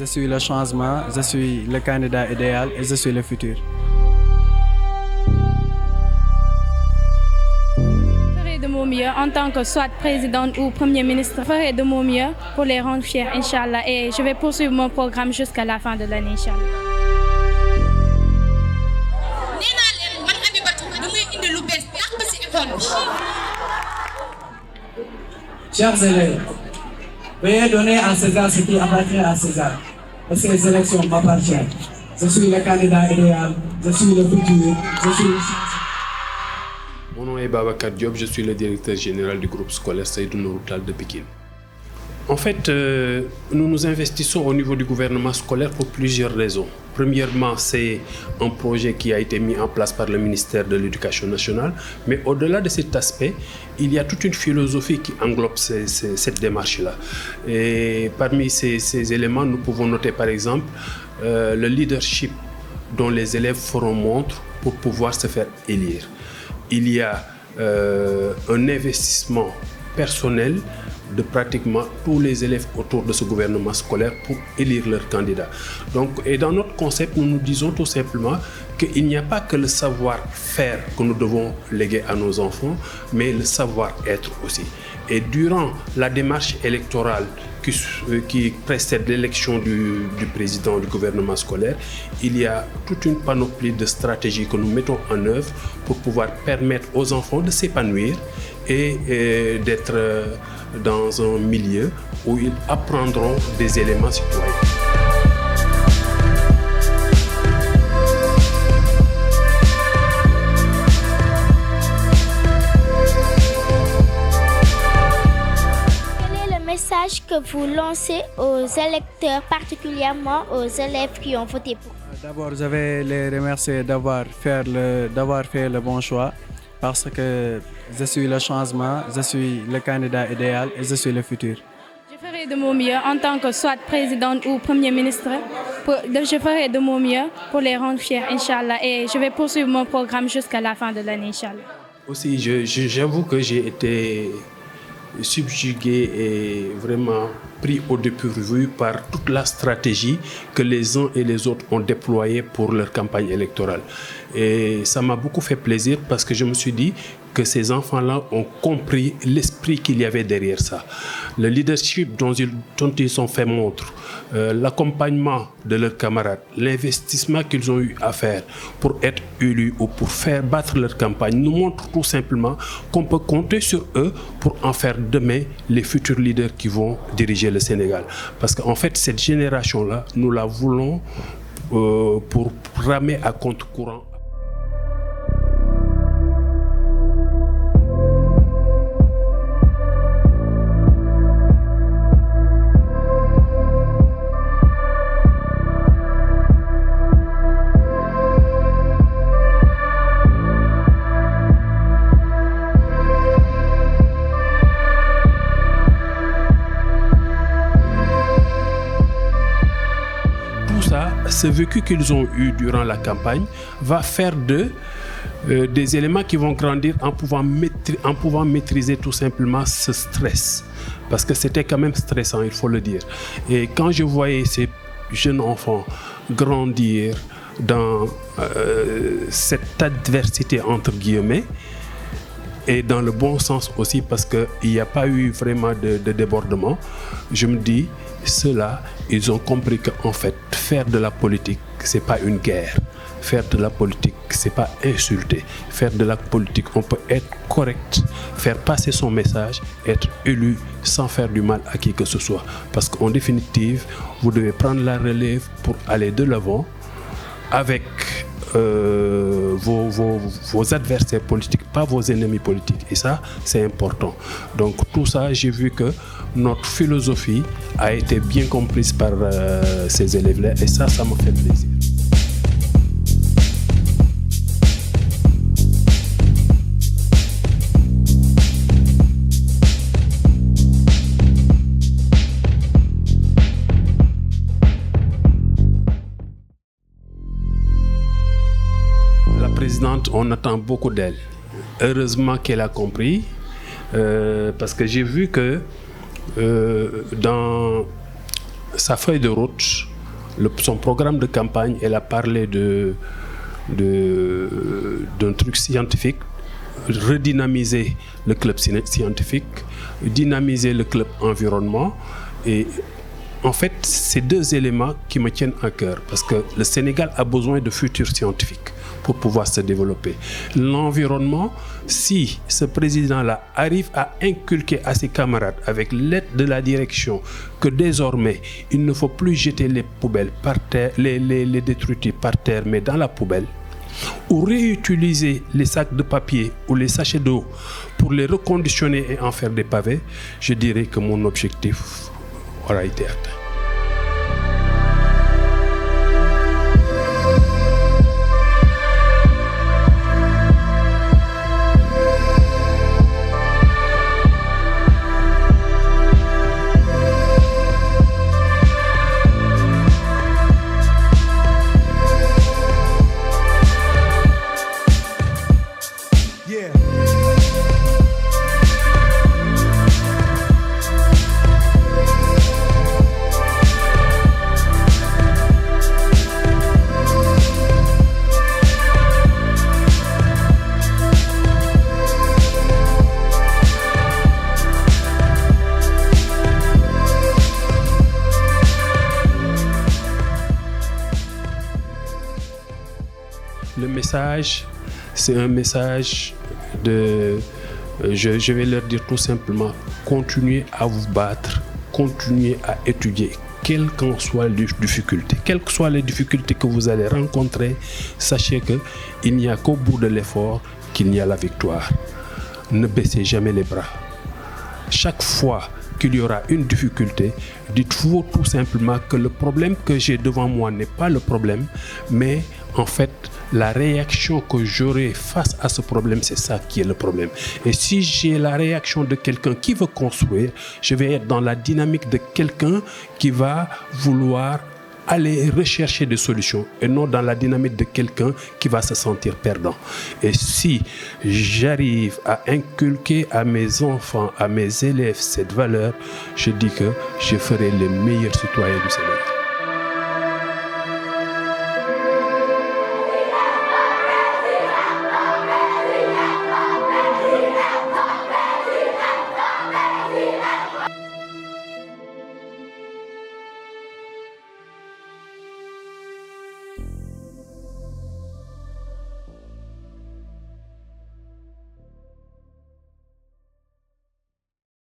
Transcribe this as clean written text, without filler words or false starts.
suis le changement, je suis le candidat idéal et je suis le futur. Je ferai de mon mieux en tant que soit présidente ou premier ministre. Je ferai de mon mieux pour les rendre fiers, Inch'Allah. Et je vais poursuivre mon programme jusqu'à la fin de l'année, Inch'Allah. Chers élèves, veuillez donner à César ce qui appartient à César, parce que les élections m'appartiennent. Je suis le candidat idéal, je suis le futur, je suis le... Mon nom est Babacar Diop, je suis le directeur général du groupe scolaire Seydou Nourou Tall de Pikine. En fait, nous nous investissons au niveau du gouvernement scolaire pour plusieurs raisons. Premièrement, c'est un projet qui a été mis en place par le ministère de l'Éducation nationale. Mais au-delà de cet aspect, il y a toute une philosophie qui englobe cette démarche-là. Et parmi ces éléments, nous pouvons noter par exemple le leadership dont les élèves feront montre pour pouvoir se faire élire. Il y a un investissement personnel de pratiquement tous les élèves autour de ce gouvernement scolaire pour élire leurs candidats. Donc, et dans notre concept, nous nous disons tout simplement qu'il n'y a pas que le savoir-faire que nous devons léguer à nos enfants, mais le savoir-être aussi. Et durant la démarche électorale qui précède l'élection du président du gouvernement scolaire, il y a toute une panoplie de stratégies que nous mettons en œuvre pour pouvoir permettre aux enfants de s'épanouir et d'être dans un milieu où ils apprendront des éléments citoyens. Quel est le message que vous lancez aux électeurs, particulièrement aux élèves qui ont voté pour vous? D'abord, je vais les remercier d'avoir fait le bon choix. Parce que je suis le changement, je suis le candidat idéal et je suis le futur. Je ferai de mon mieux en tant que soit présidente ou premier ministre. Je ferai de mon mieux pour les rendre fiers, Inch'Allah. Et je vais poursuivre mon programme jusqu'à la fin de l'année, Inch'Allah. Aussi, j'avoue que j'ai été subjugué et vraiment pris au dépourvu par toute la stratégie que les uns et les autres ont déployée pour leur campagne électorale. Et ça m'a beaucoup fait plaisir parce que je me suis dit que ces enfants-là ont compris l'esprit qu'il y avait derrière ça. Le leadership dont ils ont fait montre, l'accompagnement de leurs camarades, l'investissement qu'ils ont eu à faire pour être élus ou pour faire battre leur campagne nous montre tout simplement qu'on peut compter sur eux pour en faire demain les futurs leaders qui vont diriger le Sénégal. Parce qu'en fait, cette génération-là, nous la voulons pour ramer à contre-courant. Ce vécu qu'ils ont eu durant la campagne va faire d'eux des éléments qui vont grandir en pouvant maîtriser tout simplement ce stress. Parce que c'était quand même stressant, il faut le dire. Et quand je voyais ces jeunes enfants grandir dans cette adversité entre guillemets, et dans le bon sens aussi parce qu'il n'y a pas eu vraiment de débordement, je me dis, ceux-là, ils ont compris qu'en fait, faire de la politique, ce n'est pas une guerre. Faire de la politique, ce n'est pas insulter. Faire de la politique, on peut être correct, faire passer son message, être élu sans faire du mal à qui que ce soit. Parce qu'en définitive, vous devez prendre la relève pour aller de l'avant avec vos adversaires politiques, pas vos ennemis politiques. Et ça, c'est important. Donc tout ça, j'ai vu que notre philosophie a été bien comprise par ces élèves-là. Et ça me fait plaisir. On attend beaucoup d'elle. Heureusement qu'elle a compris, parce que j'ai vu que dans sa feuille de route, son programme de campagne, elle a parlé d'un truc scientifique, redynamiser le club scientifique, dynamiser le club environnement. Et en fait, c'est deux éléments qui me tiennent à cœur parce que le Sénégal a besoin de futurs scientifiques pour pouvoir se développer. L'environnement, si ce président-là arrive à inculquer à ses camarades, avec l'aide de la direction, que désormais, il ne faut plus jeter les poubelles par terre, les détritus par terre, mais dans la poubelle, ou réutiliser les sacs de papier ou les sachets d'eau pour les reconditionner et en faire des pavés, je dirais que mon objectif aura été atteint. Le message, c'est un message de... Je vais leur dire tout simplement, continuez à vous battre, continuez à étudier, quelles qu'en soient les difficultés. Quelles que soient les difficultés que vous allez rencontrer, sachez qu'il n'y a qu'au bout de l'effort qu'il y a la victoire. Ne baissez jamais les bras. Chaque fois qu'il y aura une difficulté, dites-vous tout simplement que le problème que j'ai devant moi n'est pas le problème, mais en fait, la réaction que j'aurai face à ce problème, c'est ça qui est le problème. Et si j'ai la réaction de quelqu'un qui veut construire, je vais être dans la dynamique de quelqu'un qui va vouloir aller rechercher des solutions et non dans la dynamique de quelqu'un qui va se sentir perdant. Et si j'arrive à inculquer à mes enfants, à mes élèves cette valeur, je dis que je ferai les meilleurs citoyens du Sénégal.